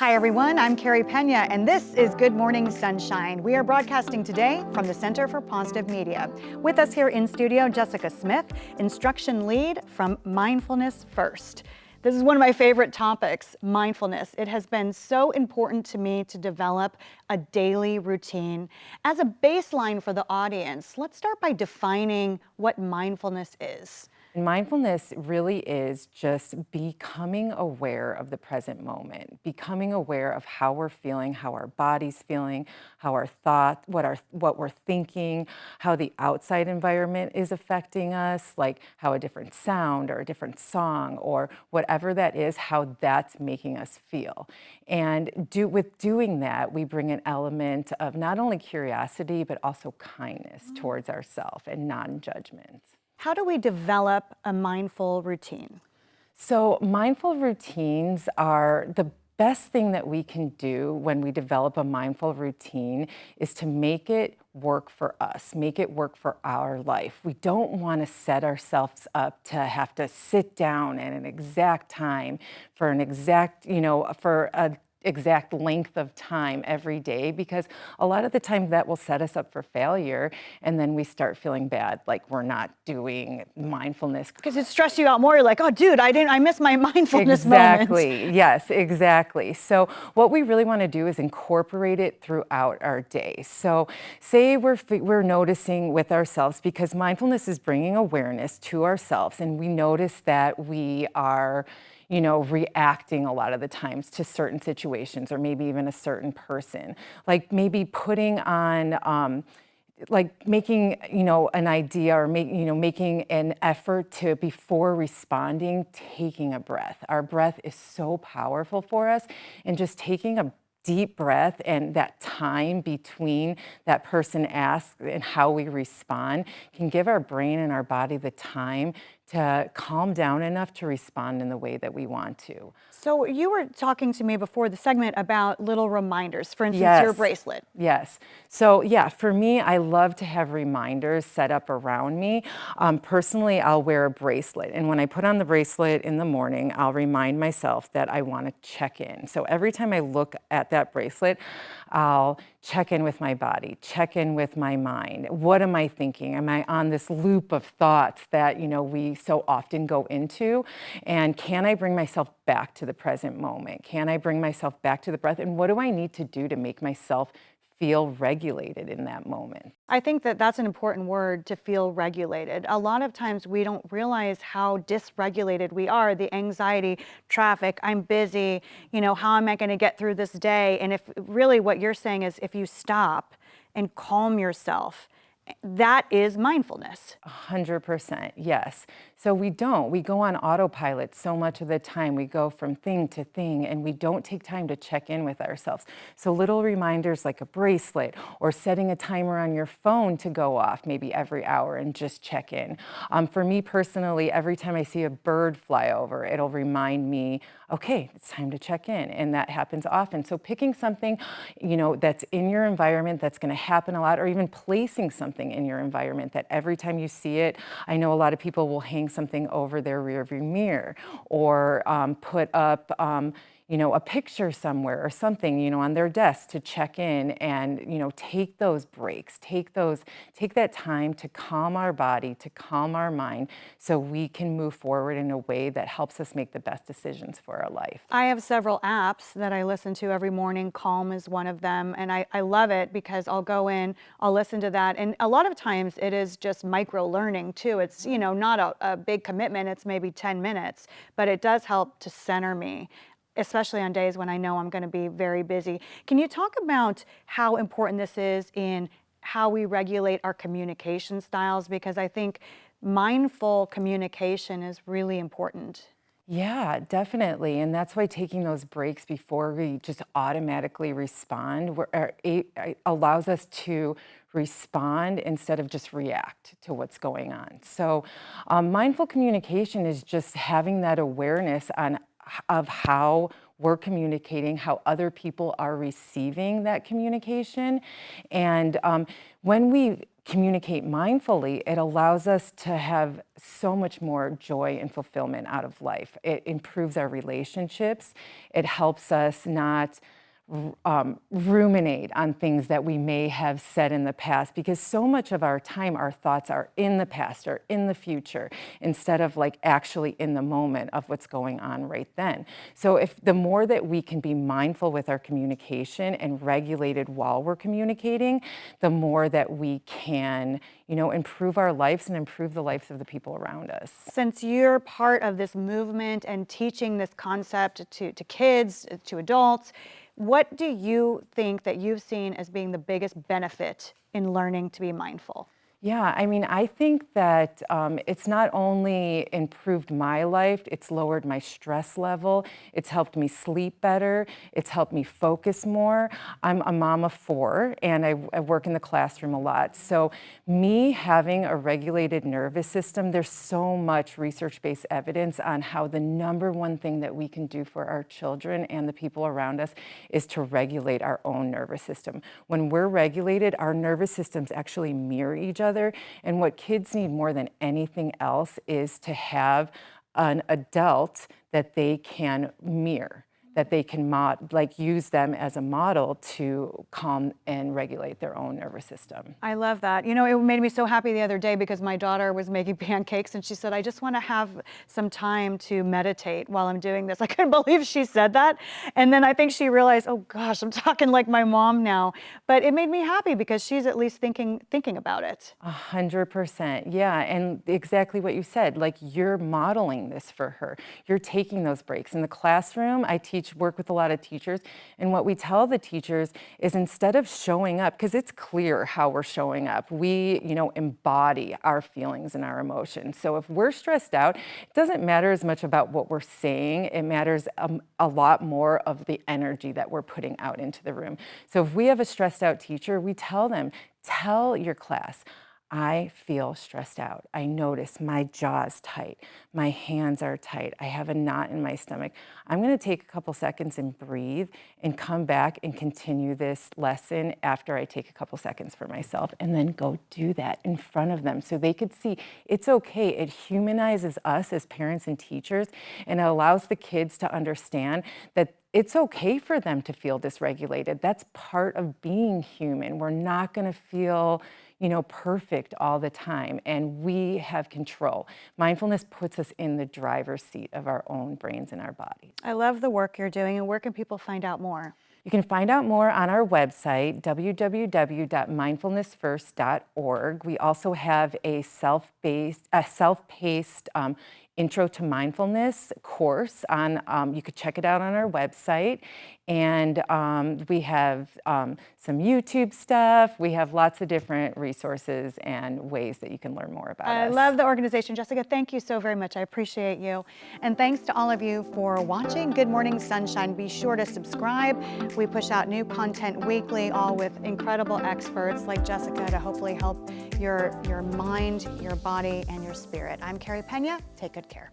Hi everyone, I'm Carey Pena and this is Good Morning Sunshine. We are broadcasting today from the Center for Positive Media. With us here in studio, Jessica Smith, instruction lead from Mindfulness First. This is one of my favorite topics, mindfulness. It has been so important to me to develop a daily routine. As a baseline for the audience, let's start by defining what mindfulness is. Mindfulness really is just becoming aware of the present moment, becoming aware of how we're feeling, how our body's feeling, how our thought, what we're thinking, how the outside environment is affecting us, like how a different sound or a different song or whatever that is, how that's making us feel. And with doing that, we bring an element of not only curiosity, but also kindness towards ourselves and non-judgment. How do we develop a mindful routine? So, mindful routines are the best thing that we can do when we develop a mindful routine is to make it work for us, make it work for our life. We don't want to set ourselves up to have to sit down at an exact time for an exact, for a exact length of time every day, because a lot of the time that will set us up for failure, and then we start feeling bad like we're not doing mindfulness. Because it stressed you out more. You're like, oh dude, I missed my mindfulness moment. Exactly. Yes, exactly. So what we really want to do is incorporate it throughout our day. So say we're noticing with ourselves, because mindfulness is bringing awareness to ourselves, and we notice that we are reacting a lot of the times to certain situations or maybe even a certain person, like maybe putting on like making an idea or making an effort to, before responding, taking a breath. Our breath is so powerful for us, and just taking a deep breath and that time between that person asks and how we respond can give our brain and our body the time to calm down enough to respond in the way that we want to. So you were talking to me before the segment about little reminders, for instance, your bracelet. Yes. So yeah, for me, I love to have reminders set up around me. Personally, I'll wear a bracelet. And when I put on the bracelet in the morning, I'll remind myself that I want to check in. So every time I look at that bracelet, I'll check in with my body, check in with my mind. What am I thinking? Am I on this loop of thoughts that, we so often go into? And can I bring myself back to the present moment? Can I bring myself back to the breath? And what do I need to do to make myself feel regulated in that moment? I think that that's an important word, to feel regulated. A lot of times we don't realize how dysregulated we are. The anxiety, traffic, I'm busy, how am I going to get through this day? And if really what you're saying is if you stop and calm yourself, that is mindfulness. 100%, yes. So we go on autopilot so much of the time. We go from thing to thing, and we don't take time to check in with ourselves. So little reminders like a bracelet or setting a timer on your phone to go off maybe every hour and just check in. For me personally, every time I see a bird fly over, it'll remind me, okay, it's time to check in. And that happens often. So picking something, that's in your environment that's going to happen a lot, or even placing something in your environment that every time you see it, I know a lot of people will hang something over their rearview mirror or put up a picture somewhere or something, on their desk to check in and, take those breaks, take that time to calm our body, to calm our mind so we can move forward in a way that helps us make the best decisions for our life. I have several apps that I listen to every morning. Calm is one of them. And I love it because I'll go in, I'll listen to that. And a lot of times it is just micro learning too. It's, not a big commitment. It's maybe 10 minutes, but it does help to center me, especially on days when I know I'm going to be very busy. Can you talk about how important this is in how we regulate our communication styles? Because I think mindful communication is really important. Yeah, definitely. And that's why taking those breaks before we just automatically respond allows us to respond instead of just react to what's going on. So mindful communication is just having that awareness of how we're communicating, how other people are receiving that communication. And when we communicate mindfully, it allows us to have so much more joy and fulfillment out of life. It improves our relationships. It helps us not ruminate on things that we may have said in the past, because so much of our time, our thoughts are in the past or in the future, instead of like actually in the moment of what's going on right then. So if the more that we can be mindful with our communication and regulated while we're communicating, the more that we can, improve our lives and improve the lives of the people around us. Since you're part of this movement and teaching this concept to kids, to adults, what do you think that you've seen as being the biggest benefit in learning to be mindful? Yeah, I mean, I think that it's not only improved my life, it's lowered my stress level, it's helped me sleep better, it's helped me focus more. I'm a mom of 4, and I work in the classroom a lot. So me having a regulated nervous system, there's so much research-based evidence on how the number one thing that we can do for our children and the people around us is to regulate our own nervous system. When we're regulated, our nervous systems actually mirror each other. And what kids need more than anything else is to have an adult that they can mirror, that they can use them as a model to calm and regulate their own nervous system. I love that. It made me so happy the other day because my daughter was making pancakes and she said, I just want to have some time to meditate while I'm doing this. I couldn't believe she said that. And then I think she realized, oh gosh, I'm talking like my mom now. But it made me happy because she's at least thinking about it. 100%. Yeah. And exactly what you said, like you're modeling this for her. You're taking those breaks. In the classroom, I work with a lot of teachers, and what we tell the teachers is, instead of showing up, because it's clear how we're showing up, we embody our feelings and our emotions. So if we're stressed out, it doesn't matter as much about what we're saying. It matters a lot more of the energy that we're putting out into the room. So if we have a stressed out teacher, we tell them, tell your class, I feel stressed out. I notice my jaw's tight. My hands are tight. I have a knot in my stomach. I'm going to take a couple seconds and breathe and come back and continue this lesson after I take a couple seconds for myself, and then go do that in front of them so they could see it's okay. It humanizes us as parents and teachers, and it allows the kids to understand that it's okay for them to feel dysregulated. That's part of being human. We're not going to feel perfect all the time, and we have control. Mindfulness puts us in the driver's seat of our own brains and our bodies. I love the work you're doing, and where can people find out more? You can find out more on our website, www.mindfulnessfirst.org. We also have a self-paced Intro to Mindfulness course on, you could check it out on our website. And we have some YouTube stuff. We have lots of different resources and ways that you can learn more about us. I love the organization. Jessica, thank you so very much. I appreciate you. And thanks to all of you for watching Good Morning Sunshine. Be sure to subscribe. We push out new content weekly, all with incredible experts like Jessica to hopefully help your mind, your body, and your spirit. I'm Carey Pena. Take good care.